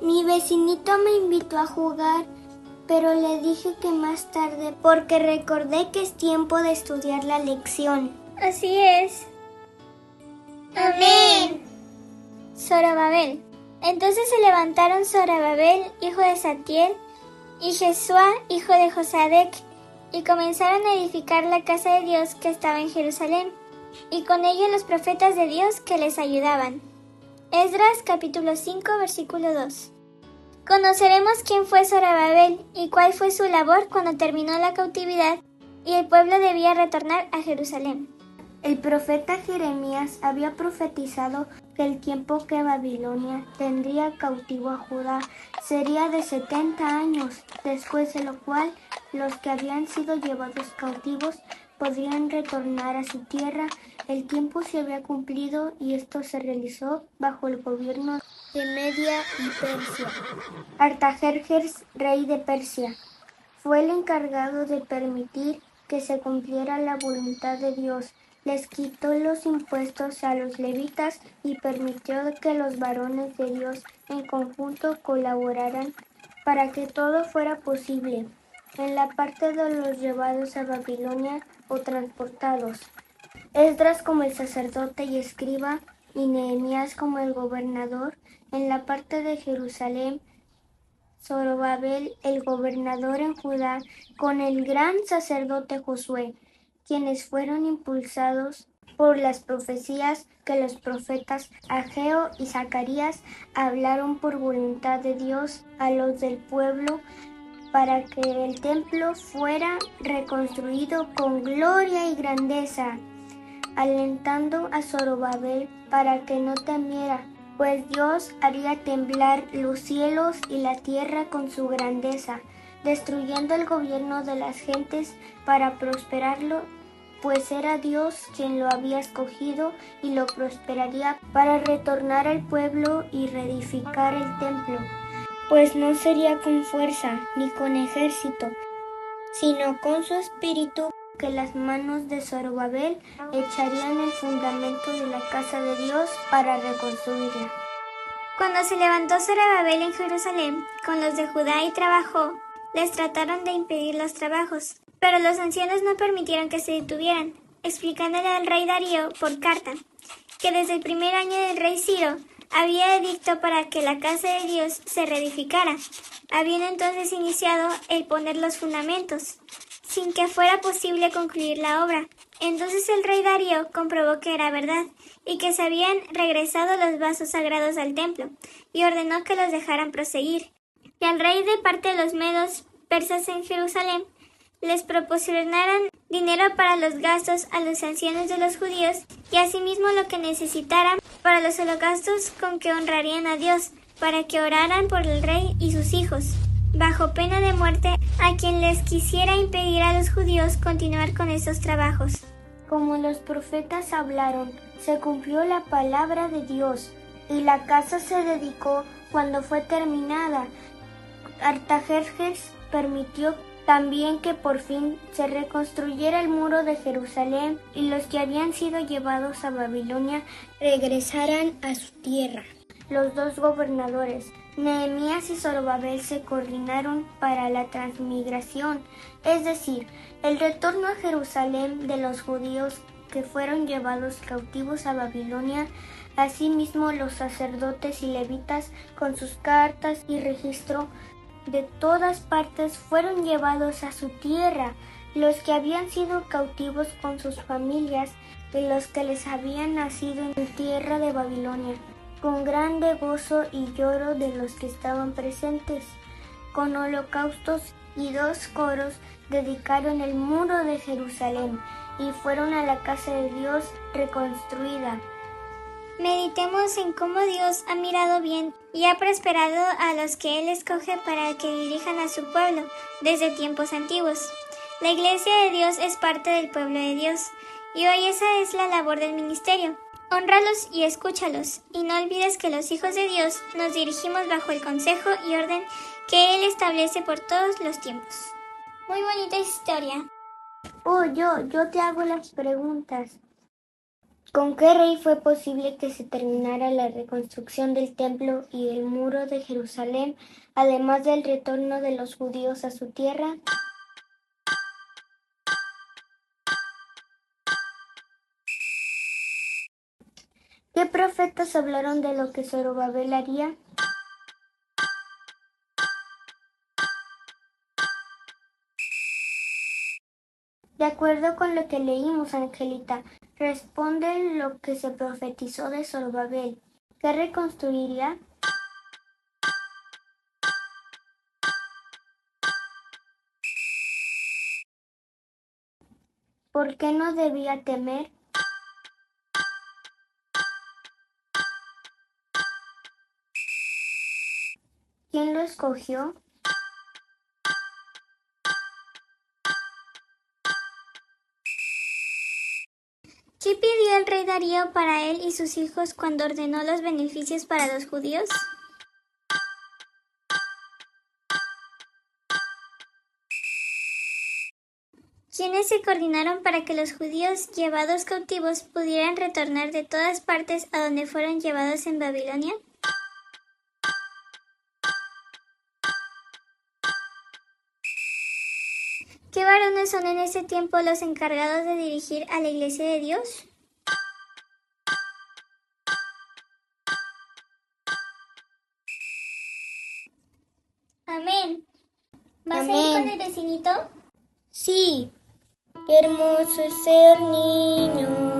Mi vecinito me invitó a jugar, pero le dije que más tarde porque recordé que es tiempo de estudiar la lección. Así es. Amén. Zorobabel. Entonces se levantaron Zorobabel, hijo de Saltiel, y Jesúa, hijo de Josadec, y comenzaron a edificar la casa de Dios que estaba en Jerusalén, y con ellos los profetas de Dios que les ayudaban. Esdras capítulo 5 versículo 2. Conoceremos quién fue Zorobabel y cuál fue su labor cuando terminó la cautividad y el pueblo debía retornar a Jerusalén. El profeta Jeremías había profetizado que el tiempo que Babilonia tendría cautivo a Judá sería de 70 años, después de lo cual los que habían sido llevados cautivos podrían retornar a su tierra. El tiempo se había cumplido y esto se realizó bajo el gobierno de Media y Persia. Artajerjes, rey de Persia, fue el encargado de permitir que se cumpliera la voluntad de Dios. Les quitó los impuestos a los levitas y permitió que los varones de Dios en conjunto colaboraran para que todo fuera posible. En la parte de los llevados a Babilonia o transportados, Esdras como el sacerdote y escriba y Nehemías como el gobernador. En la parte de Jerusalén, Zorobabel, el gobernador en Judá, con el gran sacerdote Josué, quienes fueron impulsados por las profecías que los profetas Ageo y Zacarías hablaron por voluntad de Dios a los del pueblo para que el templo fuera reconstruido con gloria y grandeza, alentando a Zorobabel para que no temiera, pues Dios haría temblar los cielos y la tierra con su grandeza, destruyendo el gobierno de las gentes para prosperarlo, pues era Dios quien lo había escogido y lo prosperaría para retornar al pueblo y reedificar el templo, pues no sería con fuerza ni con ejército, sino con su espíritu, que las manos de Zorobabel echarían el fundamento de la casa de Dios para reconstruirla. Cuando se levantó Zorobabel en Jerusalén con los de Judá y trabajó, les trataron de impedir los trabajos, pero los ancianos no permitieron que se detuvieran, explicándole al rey Darío por carta que desde el primer año del rey Ciro había edicto para que la casa de Dios se reedificara, habiendo entonces iniciado el poner los fundamentos, sin que fuera posible concluir la obra. Entonces el rey Darío comprobó que era verdad, y que se habían regresado los vasos sagrados al templo, y ordenó que los dejaran proseguir. Y al rey de parte de los medos persas en Jerusalén les proporcionaran dinero para los gastos a los ancianos de los judíos, y asimismo lo que necesitaran para los holocaustos con que honrarían a Dios, para que oraran por el rey y sus hijos, bajo pena de muerte a quien les quisiera impedir a los judíos continuar con esos trabajos. Como los profetas hablaron, se cumplió la palabra de Dios, y la casa se dedicó cuando fue terminada. Artajerjes permitió también que por fin se reconstruyera el muro de Jerusalén y los que habían sido llevados a Babilonia regresaran a su tierra. Los dos gobernadores, Nehemías y Zorobabel, se coordinaron para la transmigración, es decir, el retorno a Jerusalén de los judíos que fueron llevados cautivos a Babilonia. Asimismo, los sacerdotes y levitas, con sus cartas y registro de todas partes, fueron llevados a su tierra. Los que habían sido cautivos con sus familias y los que les habían nacido en tierra de Babilonia, con grande gozo y lloro de los que estaban presentes, con holocaustos y 2 coros, dedicaron el muro de Jerusalén y fueron a la casa de Dios reconstruida. Meditemos en cómo Dios ha mirado bien y ha prosperado a los que Él escoge para que dirijan a su pueblo desde tiempos antiguos. La Iglesia de Dios es parte del pueblo de Dios, y hoy esa es la labor del ministerio. Hónralos y escúchalos, y no olvides que los hijos de Dios nos dirigimos bajo el consejo y orden que Él establece por todos los tiempos. Muy bonita historia. Yo te hago las preguntas. ¿Con qué rey fue posible que se terminara la reconstrucción del templo y el muro de Jerusalén, además del retorno de los judíos a su tierra? ¿Qué profetas hablaron de lo que Zorobabel haría? De acuerdo con lo que leímos, Angelita, responde lo que se profetizó de Zorobabel. ¿Qué reconstruiría? ¿Por qué no debía temer? ¿Quién lo escogió? ¿Qué pidió el rey Darío para él y sus hijos cuando ordenó los beneficios para los judíos? ¿Quiénes se coordinaron para que los judíos llevados cautivos pudieran retornar de todas partes a donde fueron llevados en Babilonia? ¿Qué varones son en ese tiempo los encargados de dirigir a la Iglesia de Dios? Amén. ¿Vas a ir con el vecinito? Sí. Qué hermoso es ser niño.